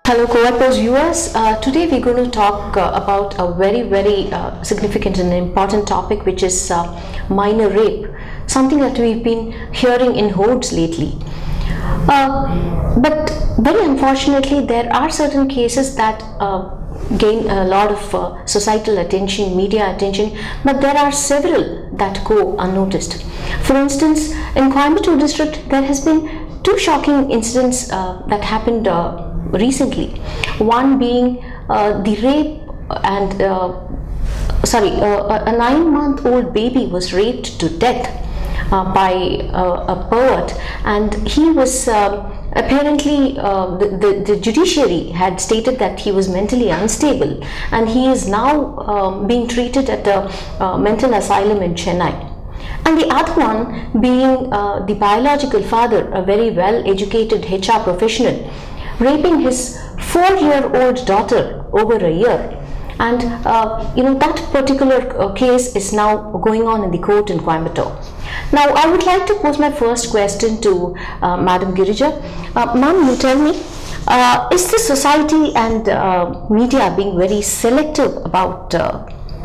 Hello, Covai Post viewers. Today we're going to talk about a very significant and important topic, which is minor rape, something that we've been hearing in hordes lately. But very unfortunately, there are certain cases that gain a lot of societal attention, media attention, but there are several that go unnoticed. For instance, in Coimbatore district, there has been two shocking incidents that happened recently. One being the rape and a 9-month-old baby was raped to death by a pervert, and he was apparently the judiciary had stated that he was mentally unstable, and he is now being treated at a mental asylum in Chennai. And the other one being the biological father, a very well-educated HR professional, raping his 4-year-old daughter over a year. And that particular case is now going on in the court in Coimbatore. Now I would like to pose my first question to Madam Girija. Ma'am, you tell me, is the society and media being very selective about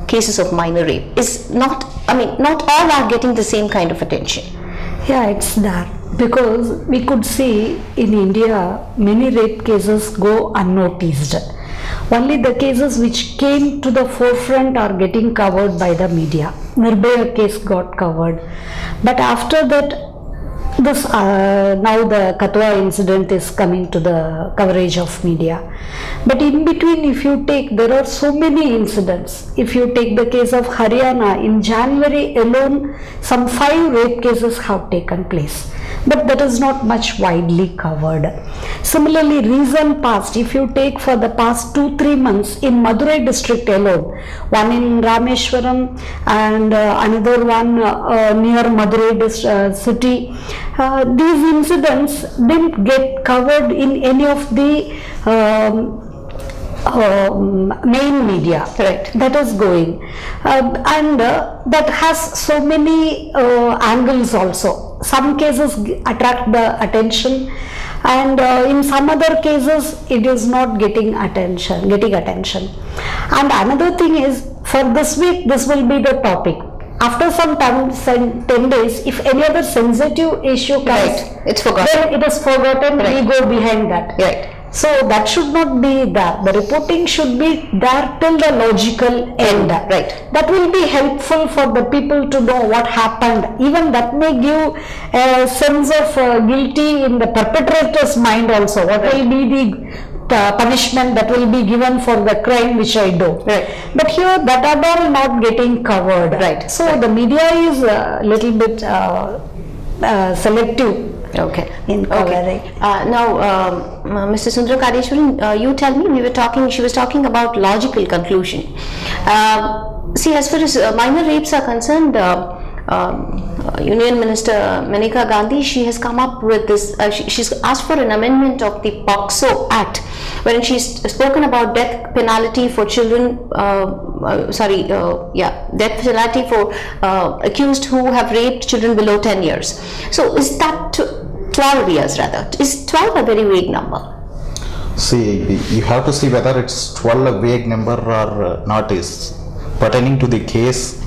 cases of minor rape? Not all are getting the same kind of attention. Yeah, it's that. Because we could see in India many rape cases go unnoticed. Only the cases which came to the forefront are getting covered by the media. Nirbhaya case got covered, but after that, this now the Katwa incident is coming to the coverage of media. But in between, if you take, there are so many incidents. If you take the case of Haryana, in January alone, some 5 rape cases have taken place. But that is not much widely covered. Similarly, recent past, if you take for the past 2-3 months in Madurai district alone, one in Rameshwaram and another one near Madurai city, these incidents didn't get covered in any of the main media. Correct. That is going and that has so many angles also. Some cases attract the attention, and in some other cases it is not getting attention. And another thing is, for this week this will be the topic. After some time, 10 days, if any other sensitive issue comes, right, it's forgotten. Then it is forgotten. Right. We go behind that. Right. So that should not be there. The reporting should be there till the logical end. Right. That will be helpful for the people to know what happened. Even that may give a sense of guilty in the perpetrator's mind also. What will be the punishment that will be given for the crime which I do. Right. But here that are all not getting covered. Right. So the media is a little bit selective. Okay. In covering. Now, Mr. Sundara Kadeshwaran, you tell me, she was talking about logical conclusion. See, as far as minor rapes are concerned, Union Minister Maneka Gandhi, she has come up with this, she's asked for an amendment of the POCSO Act, wherein she's spoken about death penalty for children, death penalty for accused who have raped children below 10 years. So is that 12 years rather? Is 12 a very vague number? See, you have to see whether it's 12 a vague number or not is pertaining to the case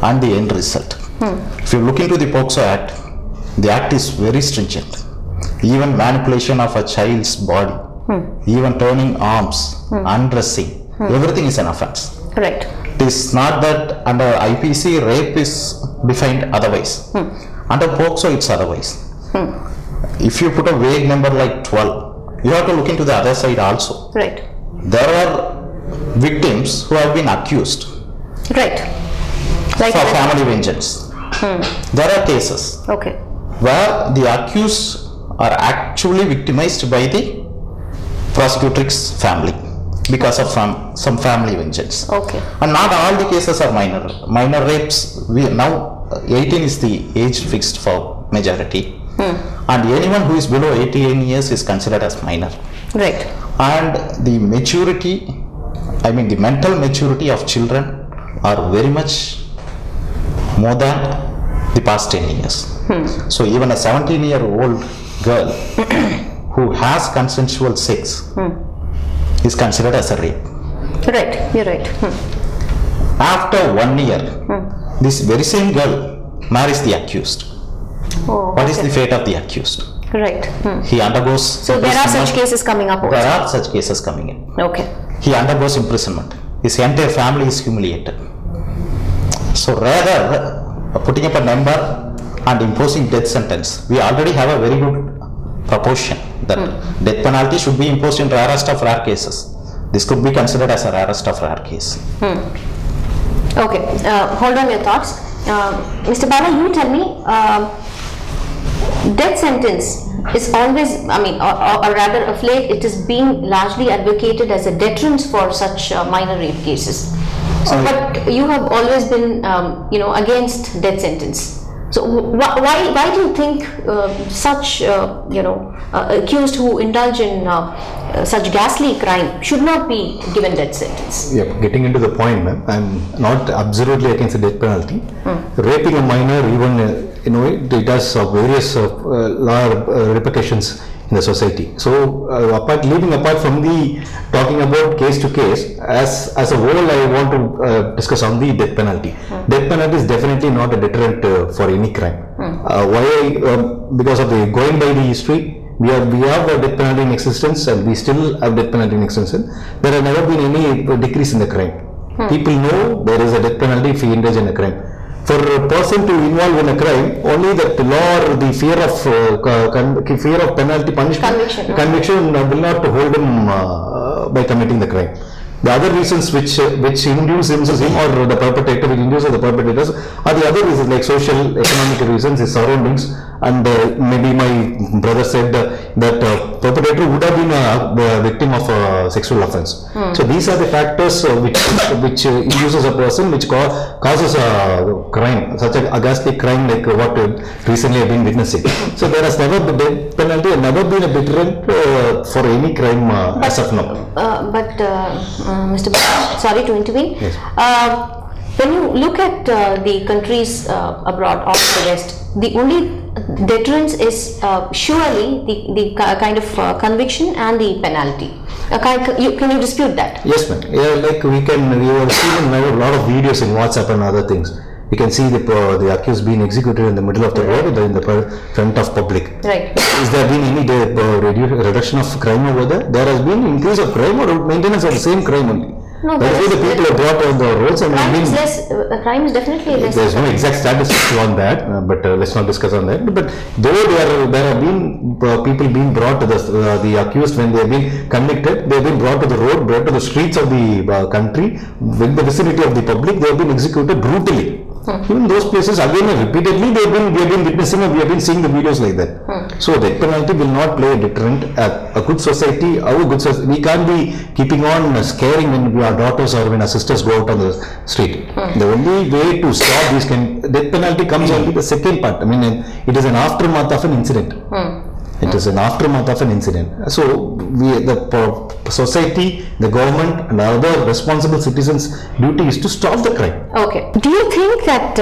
and the end result. If you look into the POCSO Act, the Act is very stringent. Even manipulation of a child's body, even turning arms, undressing, everything is an offense. Right. It is not that under IPC rape is defined otherwise. Under POCSO it's otherwise. If you put a vague number like 12, you have to look into the other side also. Right. There are victims who have been accused. Right. Like for family vengeance. There are cases where the accused are actually victimized by the prosecutrix family because of some family vengeance. Okay. And not all the cases are minor. Minor rapes, now 18 is the age fixed for majority. And anyone who is below 18 years is considered as minor. Right. And the maturity, the mental maturity of children are very much more than the past 10 years. So even a 17-year-old girl who has consensual sex is considered as a rape. Right, you're right. After 1 year, this very same girl marries the accused. Oh, What is the fate of the accused? Right. He undergoes. So there are such cases coming up also. There are such cases coming in. Okay. He undergoes imprisonment. His entire family is humiliated. So rather putting up a number and imposing death sentence, we already have a very good proportion that death penalty should be imposed in rarest of rare cases. This could be considered as a rarest of rare case. Okay, hold on your thoughts. Mr. Bala, you tell me, death sentence is always, I mean, or rather of late, it is being largely advocated as a deterrent for such minor rape cases. So, but you have always been, against death sentence. So, why do you think such, accused who indulge in such ghastly crime should not be given death sentence? Yeah, getting into the point, ma'am, I'm not absolutely against the death penalty. Raping a minor, even it has various law repercussions in the society. So, leaving apart from the talking about case to case, as a whole, I want to discuss on the death penalty. Death penalty is definitely not a deterrent for any crime. Why? Because of the going by the history, we have a death penalty in existence, and we still have death penalty in existence. There has never been any decrease in the crime. People know there is a death penalty if he indulge in a crime. For a person to involve in a crime, only that the law or the fear of penalty, punishment, conviction will not hold him by committing the crime. The other reasons which induce him or the perpetrator, which induces the perpetrators, are the other reasons like social, economic reasons, his surroundings, and maybe my brother said that perpetrator would have been a victim of a sexual offense. So these are the factors which induces a person, which causes a crime, such a ghastly crime like what recently have been witnessing. So there has never been death penalty, and never been a deterrent for any crime as of now. Mr. Bhatt, sorry to intervene. Yes. When you look at the countries abroad, all the rest, the only deterrence is surely the kind of conviction and the penalty. Can you dispute that? Yes, ma'am. Yeah, like we have seen a lot of videos in WhatsApp and other things. You can see the accused being executed in the middle of the road, in the front of public. Right. Is there been any reduction of crime over there? There has been increase of crime or maintenance of the same crime only? No, that's why the people are brought on the roads and crime is definitely less. There is no exact statistics on that, but let's not discuss on that. But though there have been people being brought to the accused when they have been convicted, they have been brought to the road, brought to the streets of the country, with the vicinity of the public, they have been executed brutally. Even those places, again, repeatedly, we have been witnessing, and we have been seeing the videos like that. So death penalty will not play a deterrent. A good society, we can't be keeping on scaring when our daughters or when our sisters go out on the street. The only way to stop this death penalty comes only the second part. I mean, it is an aftermath of an incident. It is an aftermath of an incident. So, the society, the government, and other responsible citizens' duty is to stop the crime. Okay. Do you think that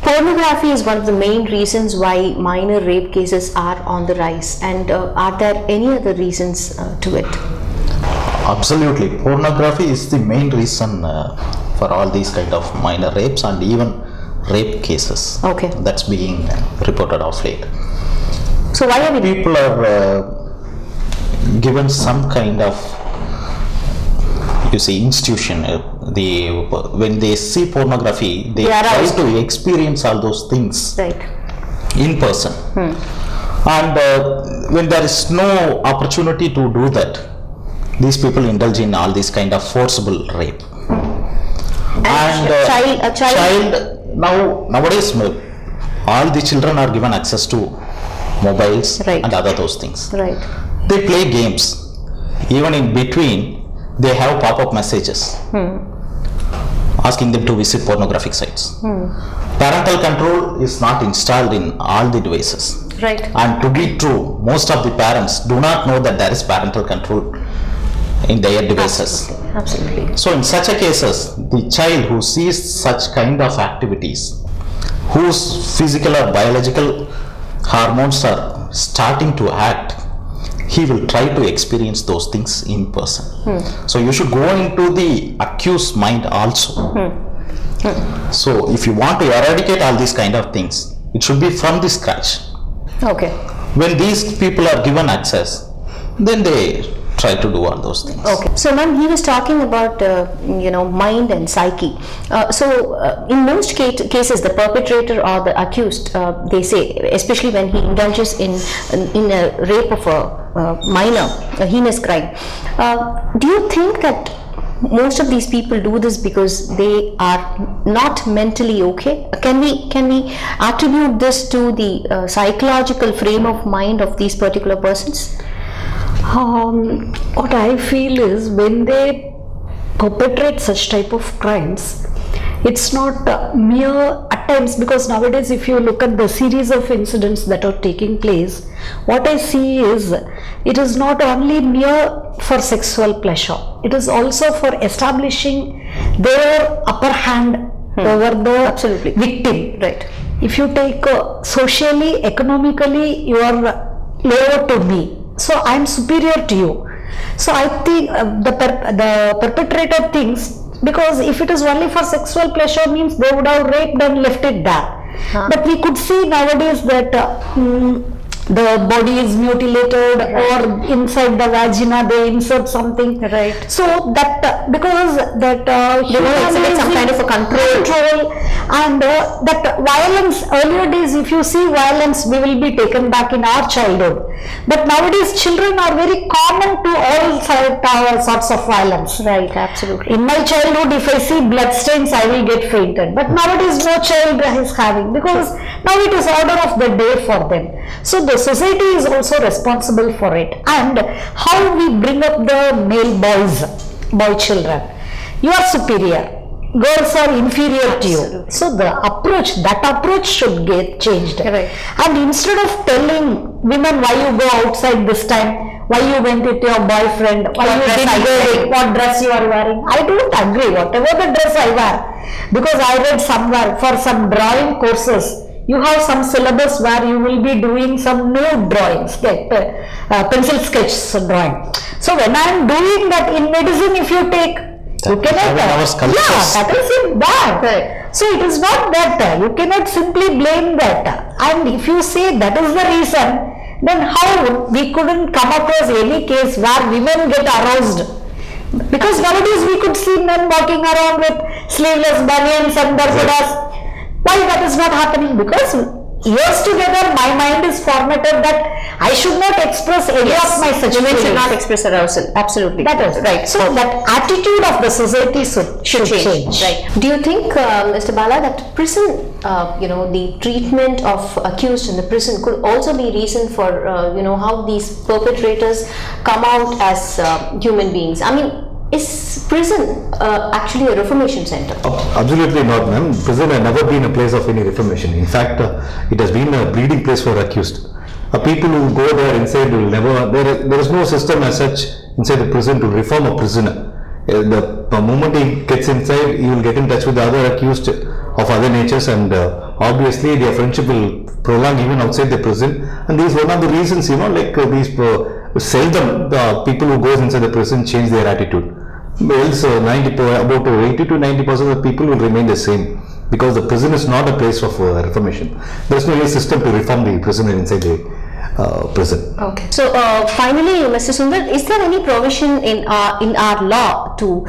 pornography is one of the main reasons why minor rape cases are on the rise? And are there any other reasons to it? Absolutely. Pornography is the main reason for all these kind of minor rapes and even rape cases. Okay. That's being reported of late. So why are people are given some kind of, institution. When they see pornography, they try to experience all those things in person. And when there is no opportunity to do that, these people indulge in all these kind of forcible rape. And a child nowadays, all the children are given access to mobiles and other those things. Right. They play games. Even in between, they have pop-up messages asking them to visit pornographic sites. Parental control is not installed in all the devices. Right. And to be true, most of the parents do not know that there is parental control in their devices. Absolutely. So in such a cases, the child who sees such kind of activities, whose physical or biological hormones are starting to act, he will try to experience those things in person. So you should go into the accused's mind also. So if you want to eradicate all these kind of things, it should be from the scratch. Okay. When these people are given access, then they try to do all those things. Okay. So, ma'am, he was talking about mind and psyche. In most cases, the perpetrator or the accused, they say, especially when he indulges in a rape of a minor, a heinous crime. Do you think that most of these people do this because they are not mentally okay? Can we attribute this to the psychological frame of mind of these particular persons? What I feel is when they perpetrate such type of crimes, it's not mere at times, because nowadays if you look at the series of incidents that are taking place, what I see is it is not only mere for sexual pleasure, it is also for establishing their upper hand over the victim. Right. If you take socially, economically, you are lower to me, so I am superior to you. So I think the perpetrator thinks, because if it is only for sexual pleasure, means they would have raped and left it there. But we could see nowadays that the body is mutilated, or inside the vagina they insert something. Right. So that because that exhibit some kind of a control and that violence, earlier days if you see violence, we will be taken back in our childhood, but nowadays children are very common to all sorts of violence. Right, absolutely. In my childhood, if I see bloodstains, I will get fainted, but nowadays no child is having, because now it is order of the day for them. So the society is also responsible for it, and how we bring up the male boy children. You are superior, girls are inferior to you. So that approach should get changed. Right. And instead of telling women why you go outside this time, why you went with your boyfriend, why you didn't go, what dress you are wearing, I don't agree. Whatever the dress I wear, because I read somewhere for some drawing courses, you have some syllabus where you will be doing some nude drawings, like pencil sketch drawing. So when I am doing that in medicine, if you take, you cannot, that is in that. Right. So it is not that, you cannot simply blame that. And if you say that is the reason, then how we couldn't come across any case where women get aroused? Because nowadays we could see men walking around with sleeveless banyans and barbadas. Why that is not happening? Because years together my mind is formatted that I should not express any of my such women feelings. should not express arousal. Absolutely. That is right. So that attitude of the society should change. Right. Do you think, Mr. Bala, that prison, the treatment of accused in the prison could also be reason for, how these perpetrators come out as human beings? I mean, is prison actually a reformation center? Absolutely not, ma'am. Prison has never been a place of any reformation. In fact, it has been a breeding place for accused. People who go there inside will never, there is no system as such inside the prison to reform a prisoner. The moment he gets inside, he will get in touch with the other accused of other natures, and obviously their friendship will prolong even outside the prison. And this is one of the reasons, seldom the people who goes inside the prison change their attitude. Else, about 80 to 90% of the people will remain the same, because the prison is not a place of reformation. There is no any system to reform the prisoner inside the prison. Okay. So finally, Mr. Sundar, is there any provision in our law to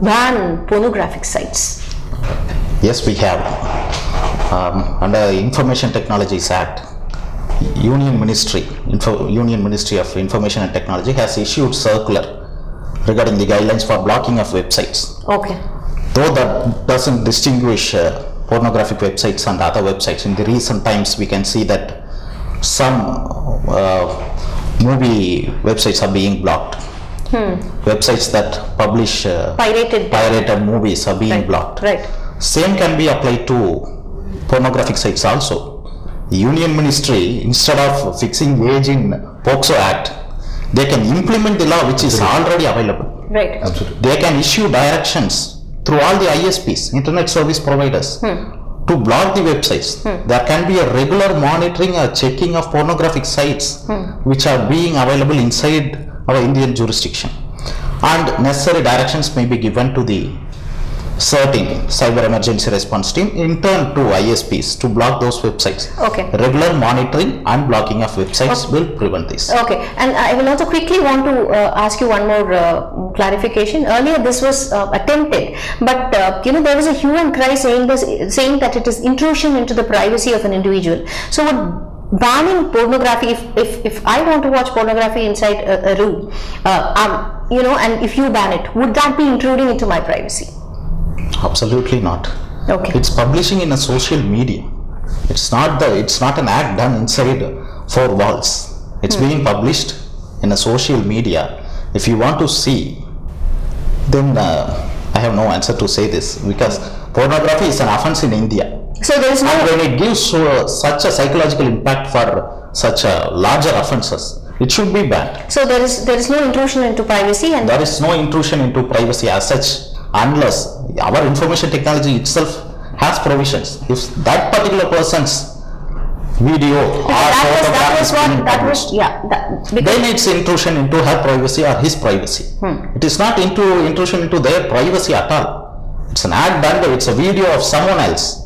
ban pornographic sites? Yes, we have. Under Information Technologies Act, Union Ministry of Information and Technology has issued circular regarding the guidelines for blocking of websites. Okay. Though that doesn't distinguish pornographic websites and other websites, in the recent times we can see that some movie websites are being blocked. Websites that publish pirated movies are being blocked. Right. Same can be applied to pornographic sites also. The Union Ministry, instead of fixing age in POCSO Act, they can implement the law which is already available. Right. Absolutely. They can issue directions through all the ISPs, Internet Service Providers, to block the websites. There can be a regular monitoring or checking of pornographic sites which are being available inside our Indian jurisdiction, and necessary directions may be given to the certain cyber emergency response team, in turn to ISPs, to block those websites. Okay. Regular monitoring and blocking of websites will prevent this. Okay, and I will also quickly want to ask you one more clarification. Earlier this was attempted, but there was a hue and cry saying that it is intrusion into the privacy of an individual. So would banning pornography, if I want to watch pornography inside a room, and if you ban it, would that be intruding into my privacy? Absolutely not. Okay. It's publishing in a social media. It's not an act done inside four walls. It's being published in a social media. If you want to see, then I have no answer to say this, because pornography is an offense in India. So there is no. And when it gives such a psychological impact for such a larger offences, it should be banned. So there is no intrusion into privacy, and there is no intrusion into privacy as such, unless our information technology itself has provisions. If that particular person's video or photograph is being published, then it's intrusion into her privacy or his privacy. It is not intrusion into their privacy at all. It's an act done, it's a video of someone else.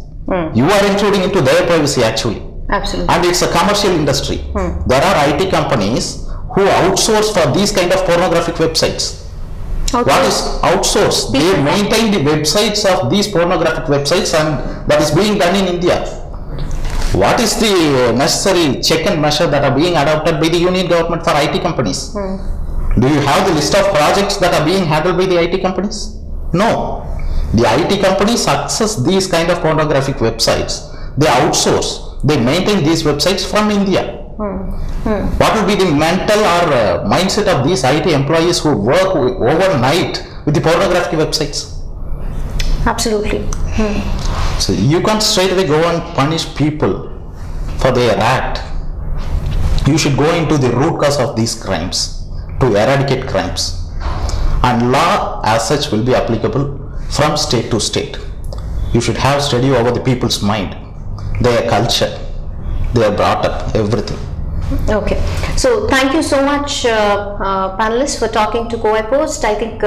You are intruding into their privacy actually. Absolutely. And it's a commercial industry. There are IT companies who outsource for these kind of pornographic websites. Okay. What is outsourced? They maintain the websites of these pornographic websites, and that is being done in India. What is the necessary check and measure that are being adopted by the union government for IT companies? Do you have the list of projects that are being handled by the IT companies? No. The IT companies access these kind of pornographic websites. They outsource. They maintain these websites from India. What will be the mental or mindset of these IT employees who work overnight with the pornographic websites? Absolutely. So you can't straight away go and punish people for their act. You should go into the root cause of these crimes to eradicate crimes, and law as such will be applicable from state to state. You should have study over the people's mind, their culture, they are brought up, everything. Okay, so thank you so much panelists for talking to Covai Post. I think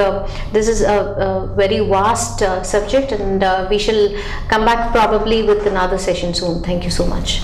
this is a very vast subject, and we shall come back probably with another session soon. Thank you so much.